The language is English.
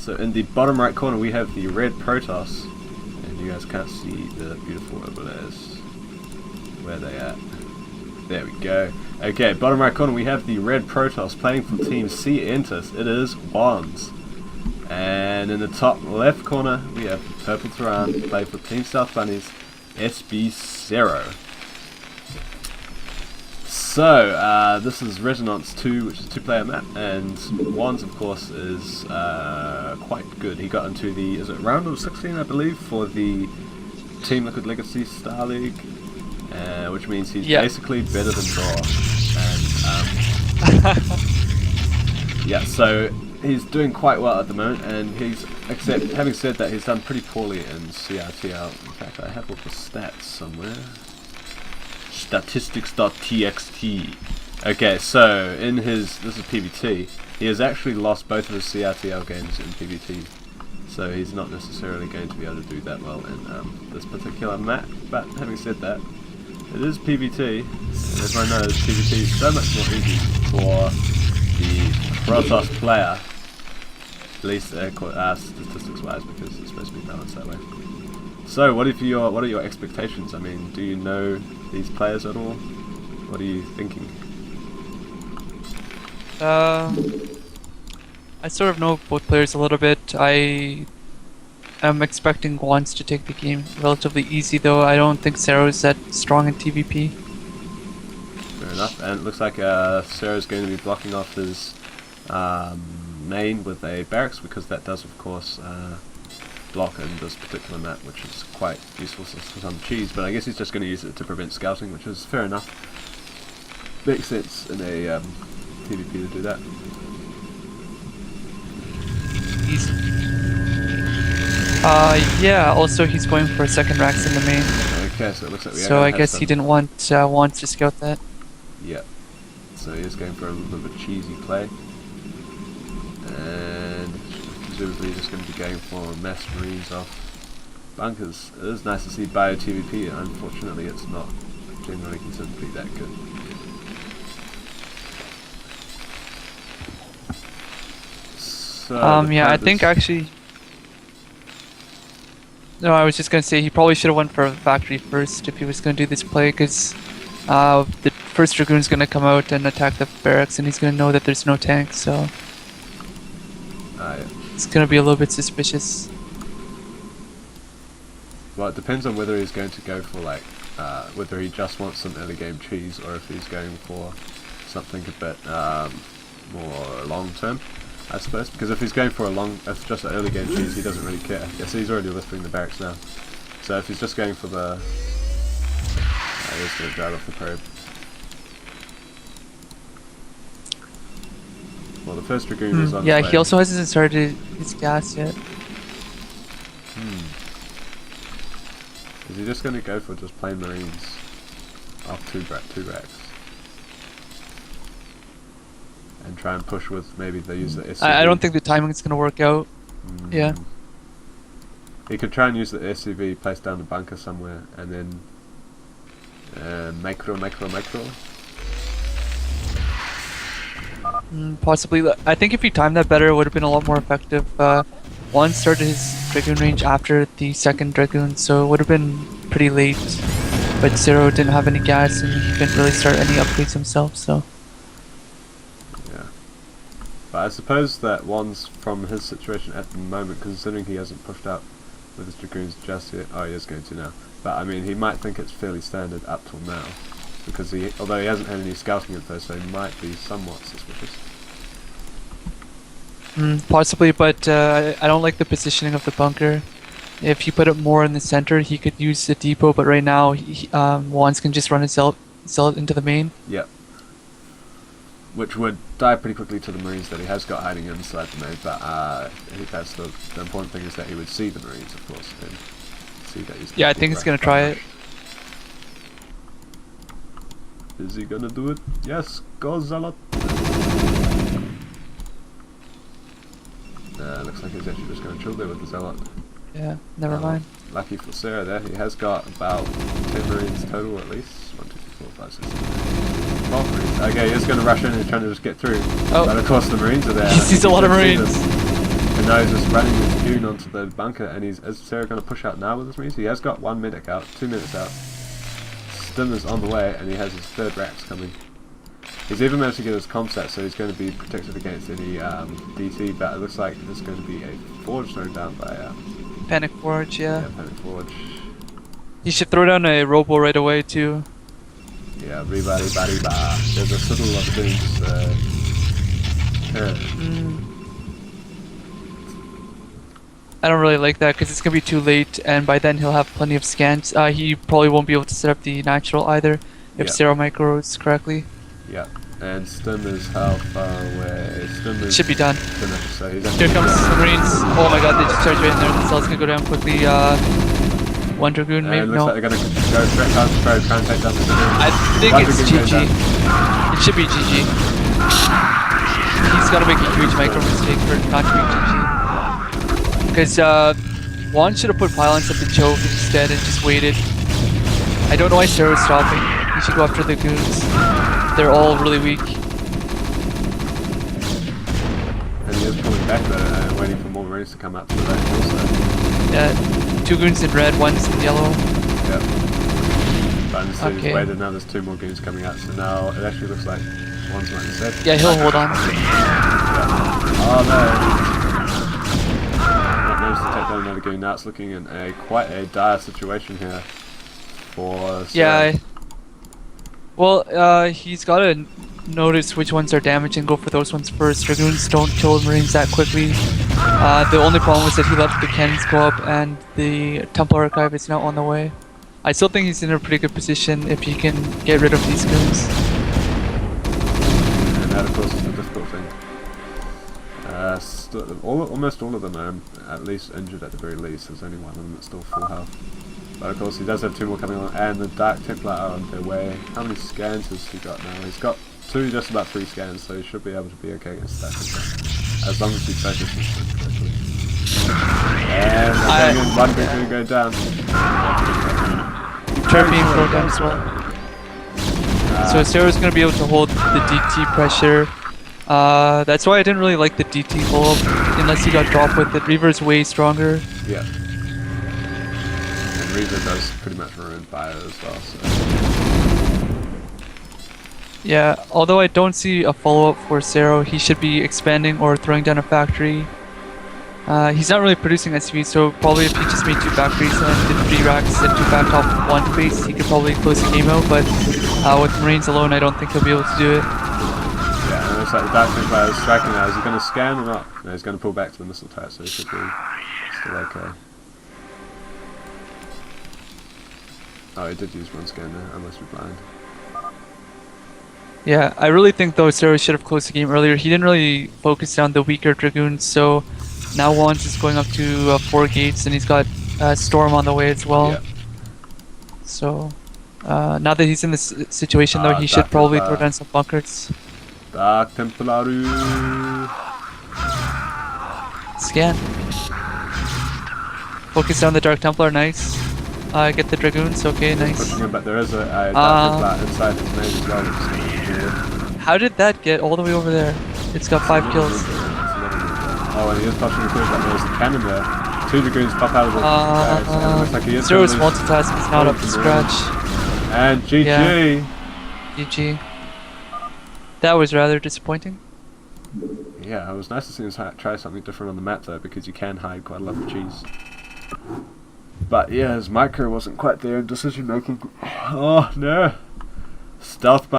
So in the bottom right corner we have the red Protoss, and you guys can't see the beautiful overlays. Where they at? There we go. Okay, bottom right corner we have the red Protoss playing for Team C Entus. It is WandS. And in the top left corner we have the purple Tehran playing for Team South Bunnies, SB Sero. So, this is Resonance 2, which is a 2-player map, and WandS, of course, is quite good. He got into the, is it round of 16, I believe, for the Team Liquid Legacy Star League, which means he's basically better than Raw. And, yeah, so he's doing quite well at the moment, and he's, having said that, he's done pretty poorly in CRTL. In fact, I have all the stats somewhere. Statistics.txt. Okay, so in his, this is PvT, he has actually lost both of his CRTL games in PvT, so he's not necessarily going to be able to do that well in this particular map. But having said that, it is PvT, and everyone knows PvT is so much more easy for the Protoss player, at least statistics wise, because it's supposed to be balanced that way. So what are your expectations? I mean, do you know these players at all? What are you thinking? I sort of know both players a little bit. I am expecting WandS to take the game relatively easy, though. I don't think Sero is that strong in TVP. Fair enough. And it looks like Sero's going to be blocking off his main with a barracks, because that does, of course, block in this particular map, which is quite useful for some cheese, but I guess he's just going to use it to prevent scouting, which is fair enough. Makes sense in a PvP to do that. Yeah, also he's going for second racks in the main. Okay, so it looks like we are so I guess he didn't want WandS to scout that. Yeah, so he is going for a little bit of a cheesy play, and presumably just going to be going for mass marines off bunkers. It is nice to see bio TVP, and unfortunately it's not generally considered to be that good. So yeah, I think actually... No, I was just going to say he probably should have went for a factory first if he was going to do this play, because the first Dragoon's going to come out and attack the barracks, and he's going to know that there's no tank, so... Yeah. It's going to be a little bit suspicious. Well, it depends on whether he's going to go for, like, whether he just wants some early game cheese, or if he's going for something a bit more long term, I suppose. Because if he's going for if just an early game cheese, he doesn't really care. Yes, he's already lifting the barracks now. So if he's just going for the... he's going to drive off the probe. Well, the first Dragoon is on yeah, the way. he also hasn't started his gas yet. Is he just going to go for just plain marines off two racks? And try and push with, maybe they use the SCV? I don't think the timing is going to work out. Yeah. He could try and use the SCV, place down a bunker somewhere, and then micro. Possibly. I think if he timed that better, it would have been a lot more effective. WandS started his Dragoon range after the second Dragoon, so it would have been pretty late. But Sero didn't have any gas, and he couldn't really start any upgrades himself, so... Yeah. But I suppose that WandS, from his situation at the moment, considering he hasn't pushed up with his Dragoons just yet... Oh, he is going to now. But, I mean, he might think it's fairly standard up till now. Because although he hasn't had any scouting info, so he might be somewhat suspicious. Possibly, but I don't like the positioning of the bunker. If you put it more in the center, he could use the depot, but right now, WandS can just run his zealot into the main. Yep. Which would die pretty quickly to the marines that he has got hiding inside the main, but that's the important thing, is that he would see the marines, of course, and see that he's... Yeah, I think he's going to try it. Is he gonna do it? Yes, go Zealot! Looks like he's actually just gonna chill there with the Zealot. Yeah, never mind. Lucky for Sero there, he has got about 10 marines total at least. 1, 2, 3, 4, 5, 6, 7, 12 marines. Okay, he's gonna rush in and trying to just get through. Oh. But of course the marines are there. He sees a lot of marines. And now he's just running his goon onto the bunker, and is Sero going to push out now with his Marines? He has got 1 medic out, 2 medics out. Stim is on the way, and he has his 3rd Rax coming. He's even managed to get his comsat, so he's going to be protected against any DT, but it looks like there's going to be a forge thrown down by Panic Forge, yeah. Panic Forge. He should throw down a robo right away too. Yeah, reba. There's a citadel of things here. I don't really like that because it's gonna be too late, and by then he'll have plenty of scans. He probably won't be able to set up the natural either if Sero micros correctly. Yeah, and Stim is how far away? Stim is should be done. finished, so he's Here comes the Marines. Oh my god, they just charged right in there. The cell's gonna go down quickly. One Dragoon, maybe? It looks No. like they're gonna go straight down the road, try and take down the Dragoon. I think One it's Dragoon goes GG. down. It should be GG. He's gonna make a huge micro mistake for it not to be GG. Because WandS should have put pylons at the choke instead and just waited. I don't know why Sero's stopping. He should go after the goons. They're all really weak. And he is pulling back though, and waiting for more Marines to come up to the range also. Yeah, 2 goons in red, 1's in yellow. Yep. But instead he's waited, now there's 2 more goons coming out, so now it actually looks like one's might be safe. Yeah, he'll hold on. Yeah. Oh no! Not managed to take down another goon. Now it's looking in quite a dire situation here for Sero. Yeah. Well, he's gotta notice which ones are damaged and go for those ones first. Dragoons don't kill Marines that quickly. The only problem was that he let the cannons go up and the Temple Archive is now on the way. I still think he's in a pretty good position if he can get rid of these goons. And that of course is the difficult thing. Almost all of them are at least injured at the very least. There's only one of them that's still full health. But of course he does have 2 more coming on, and the Dark Templar are on their way. How many scans has he got now? He's got 2, just about 3 scans, so he should be able to be okay against that Templar. As long as he focuses correctly. And again, 1 going to go down. Turret being thrown down as well. So Sero's going to be able to hold the DT pressure. That's why I didn't really like the DT follow-up unless he got dropped with it. Reaver's way stronger. Yeah. And Reaver does pretty much ruin fire as well, so. Yeah, although I don't see a follow-up for Sero, he should be expanding or throwing down a factory. He's not really producing SV, so probably if he just made 2 factories and did 3 racks and 2 back off 1 base, he could probably close the game out, but with Marines alone, I don't think he'll be able to do it. Yeah, and it's like the Dark Templar is striking now. Is he going to scan or not? No, he's going to pull back to the missile turret, so he should be still okay. Oh, he did use 1 scan there. I must be blind. Yeah, I really think though Sero should have closed the game earlier. He didn't really focus on the weaker Dragoons, so now WandS is going up to 4 gates and he's got Storm on the way as well. Yeah. So now that he's in this situation though, he should probably throw down some bunkers. Dark Templar. Scan. Focus on the Dark Templar, nice. Get the Dragoons, okay, nice. Pushing him, but there is a Dark Templar inside his maze as well. How did that get all the way over there? It's got 5 kills. Oh, and he is pushing through, but there's the cannon there. 2 Dragoons pop out of the barracks, and it looks like he is Zero's multitasking is not up to scratch. And GG! Yeah. GG. That was rather disappointing. Yeah, it was nice to see him try something different on the map though, because you can hide quite a lot of cheese. But yeah, his micro wasn't quite there in decision making. Oh no! Stealth